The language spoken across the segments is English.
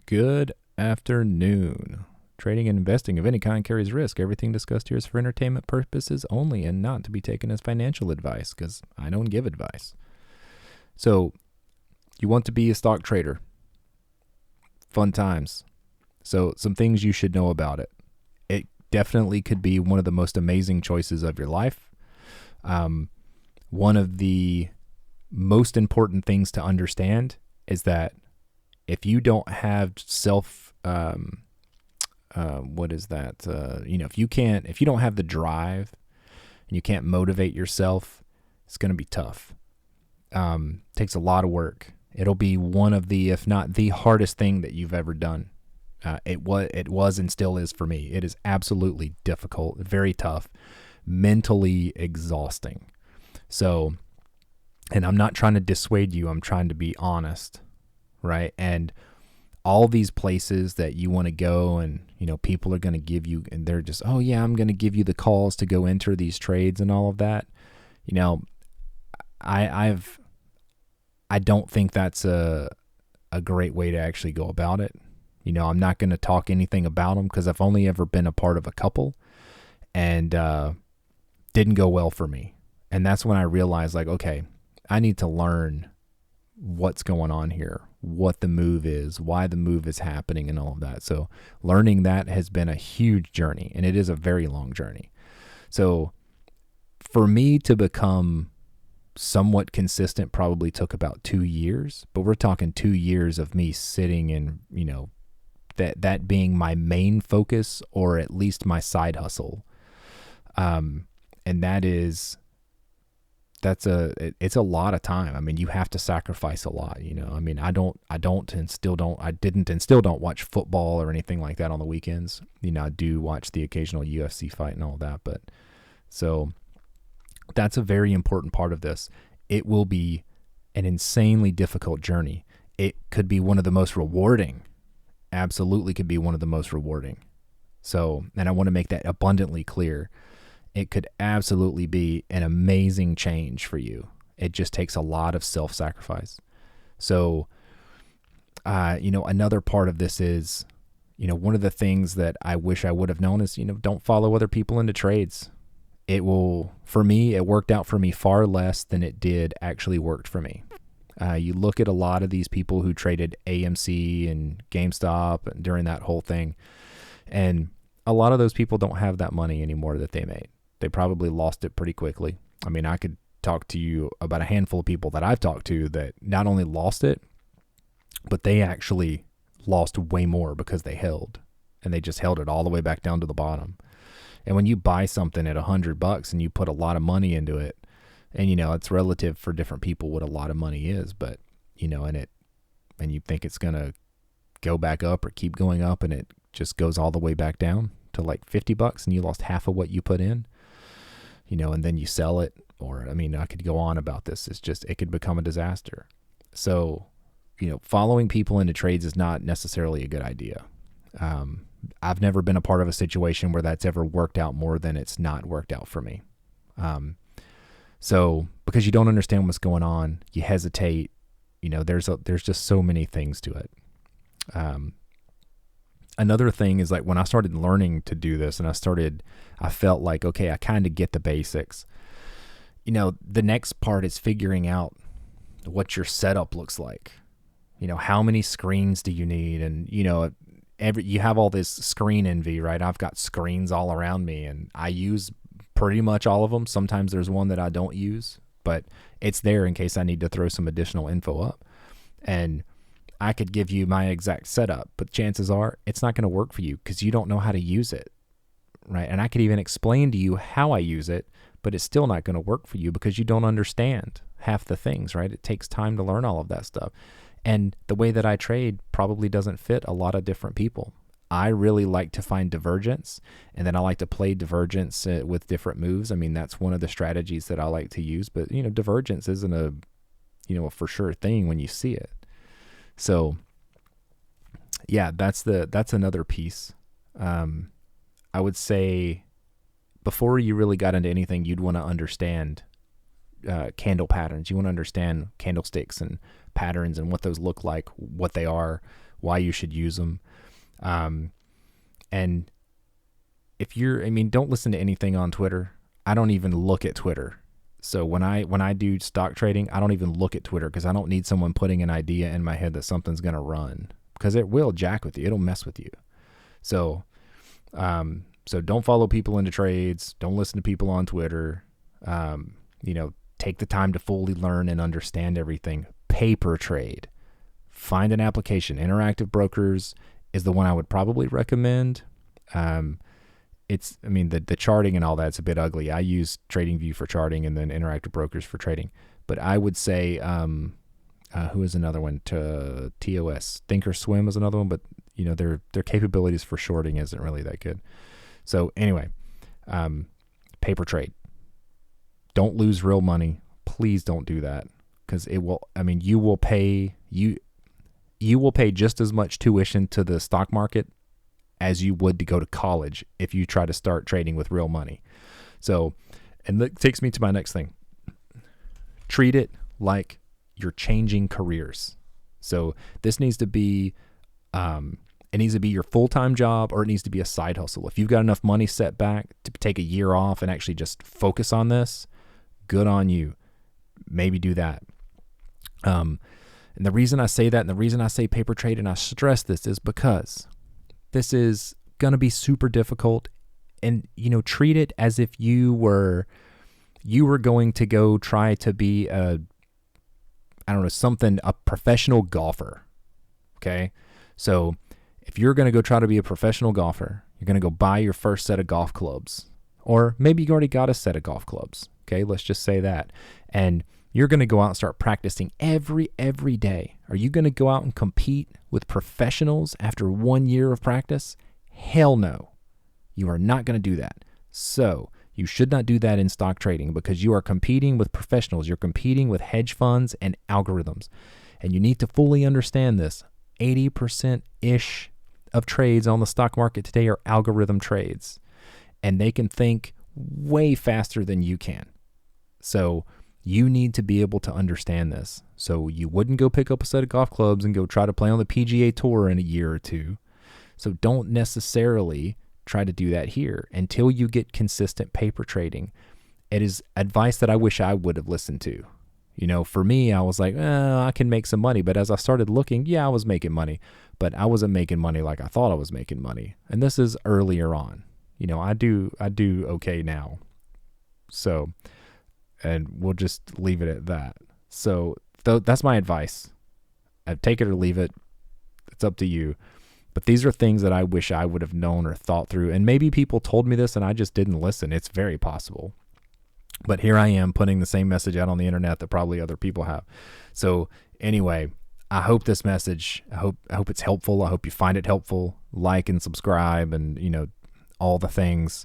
Good afternoon. Trading and investing of any kind carries risk. Everything discussed here is for entertainment purposes only and not to be taken as financial advice, because I don't give advice. So, you want to be a stock trader. Fun times. So, some things you should know about it. It definitely could be one of the most amazing choices of your life. One of the most important things to understand is that if you don't have if you don't have the drive and you can't motivate yourself, it's going to be tough. Takes a lot of work. It'll be one of the, if not the hardest thing that you've ever done. It was and still is for me. It is absolutely difficult, very tough, mentally exhausting. So, and I'm not trying to dissuade you. I'm trying to be honest, right? And all these places that you want to go and, people are going to give you, and they're just, oh yeah, I'm going to give you the calls to go enter these trades and all of that. I don't think that's a great way to actually go about it. I'm not going to talk anything about them because I've only ever been a part of a couple and didn't go well for me. And that's when I realized, like, okay, I need to learn what's going on here, what the move is, why the move is happening, and all of that. So learning that has been a huge journey, and it is a very long journey. So for me to become somewhat consistent probably took about 2 years, but we're talking 2 years of me sitting and, that being my main focus, or at least my side hustle. And it's a lot of time. I mean, you have to sacrifice a lot, I mean, I didn't and still don't watch football or anything like that on the weekends. I do watch the occasional UFC fight and all that, but so that's a very important part of this. It will be an insanely difficult journey. It could be one of the most rewarding. Absolutely could be one of the most rewarding. So, and I want to make that abundantly clear. It could absolutely be an amazing change for you. It just takes a lot of self-sacrifice. So, another part of this is, one of the things that I wish I would have known is, don't follow other people into trades. It worked out for me far less than it did actually worked for me. You look at a lot of these people who traded AMC and GameStop during that whole thing, and a lot of those people don't have that money anymore that they made. They probably lost it pretty quickly. I mean, I could talk to you about a handful of people that I've talked to that not only lost it, but they actually lost way more because they held, and they just held it all the way back down to the bottom. And when you buy something at $100 and you put a lot of money into it, and it's relative for different people what a lot of money is, but and you think it's gonna go back up or keep going up, and it just goes all the way back down to like $50, and you lost half of what you put in, and then you sell it, or I could go on about this. It could become a disaster. So, following people into trades is not necessarily a good idea. I've never been a part of a situation where that's ever worked out more than it's not worked out for me. So because you don't understand what's going on, you hesitate, there's just so many things to it. Another thing is, like, when I started learning to do this and I felt like, okay, I kind of get the basics. The next part is figuring out what your setup looks like. How many screens do you need? And, you have all this screen envy, right? I've got screens all around me, and I use pretty much all of them. Sometimes there's one that I don't use, but it's there in case I need to throw some additional info up. And I could give you my exact setup, but chances are it's not going to work for you because you don't know how to use it, right? And I could even explain to you how I use it, but it's still not going to work for you because you don't understand half the things, right? It takes time to learn all of that stuff. And the way that I trade probably doesn't fit a lot of different people. I really like to find divergence, and then I like to play divergence with different moves. That's one of the strategies that I like to use, but divergence isn't a for sure thing when you see it. So yeah, that's another piece. I would say before you really got into anything, you'd want to understand candle patterns. You want to understand candlesticks and patterns and what those look like, what they are, why you should use them. And if don't listen to anything on Twitter. I don't even look at Twitter. So when I do stock trading, I don't even look at Twitter because I don't need someone putting an idea in my head that something's going to run, because it will jack with you. It'll mess with you. So, so don't follow people into trades. Don't listen to people on Twitter. Take the time to fully learn and understand everything. Paper trade. Find an application. Interactive Brokers is the one I would probably recommend. The charting and all that's a bit ugly. I use TradingView for charting and then Interactive Brokers for trading. But I would say, who is another one? TOS. Thinkorswim is another one, but their capabilities for shorting isn't really that good. So anyway, paper trade. Don't lose real money. Please don't do that, because you will pay just as much tuition to the stock market as you would to go to college if you try to start trading with real money. So, and that takes me to my next thing. Treat it like you're changing careers. So this needs to be, it needs to be your full-time job, or it needs to be a side hustle. If you've got enough money set back to take a year off and actually just focus on this, good on you. Maybe do that. And the reason I say that, and the reason I say paper trade, and I stress this, is because this is going to be super difficult. And, treat it as if you were going to go try to be a professional golfer. Okay. So if you're going to go try to be a professional golfer, you're going to go buy your first set of golf clubs, or maybe you already got a set of golf clubs. Okay. Let's just say that. And you're going to go out and start practicing every day. Are you going to go out and compete with professionals after 1 year of practice? Hell no. You are not going to do that. So you should not do that in stock trading, because you are competing with professionals. You're competing with hedge funds and algorithms. And you need to fully understand this. 80%-ish of trades on the stock market today are algorithm trades. And they can think way faster than you can. So you need to be able to understand this. So you wouldn't go pick up a set of golf clubs and go try to play on the PGA Tour in a year or two. So don't necessarily try to do that here until you get consistent paper trading. It is advice that I wish I would have listened to. For me, I was like, I can make some money. But as I started looking, I was making money, but I wasn't making money like I thought I was making money. And this is earlier on. I do okay now. So, and we'll just leave it at that. So that's my advice. Take it or leave it. It's up to you. But these are things that I wish I would have known or thought through. And maybe people told me this and I just didn't listen. It's very possible. But here I am putting the same message out on the internet that probably other people have. So anyway, I hope this message, I hope it's helpful. I hope you find it helpful. Like and subscribe and, all the things.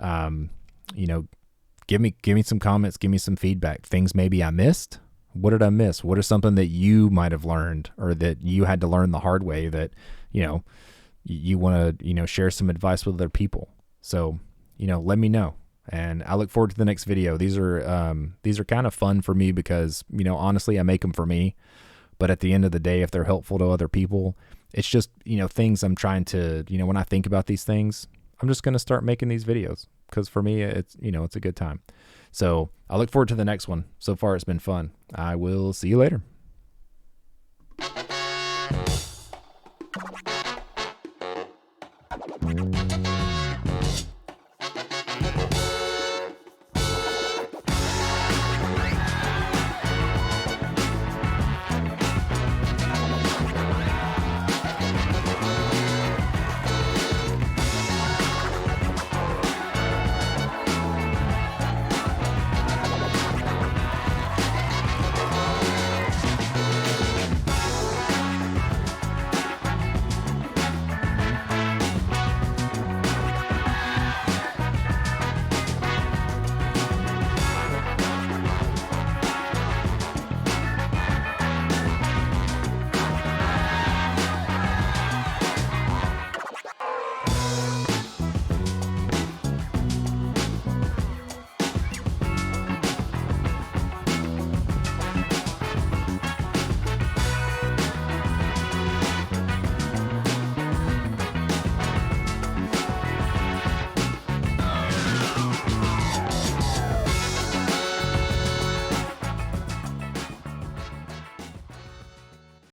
Give me some comments, give me some feedback. Things maybe I missed. What did I miss? What is something that you might have learned, or that you had to learn the hard way, that, you want to, share some advice with other people. So, let me know. And I look forward to the next video. These are kind of fun for me because, honestly, I make them for me. But at the end of the day, if they're helpful to other people, it's just, things I'm trying to, when I think about these things, I'm just going to start making these videos, because for me, it's, it's a good time. So I look forward to the next one. So far, it's been fun. I will see you later.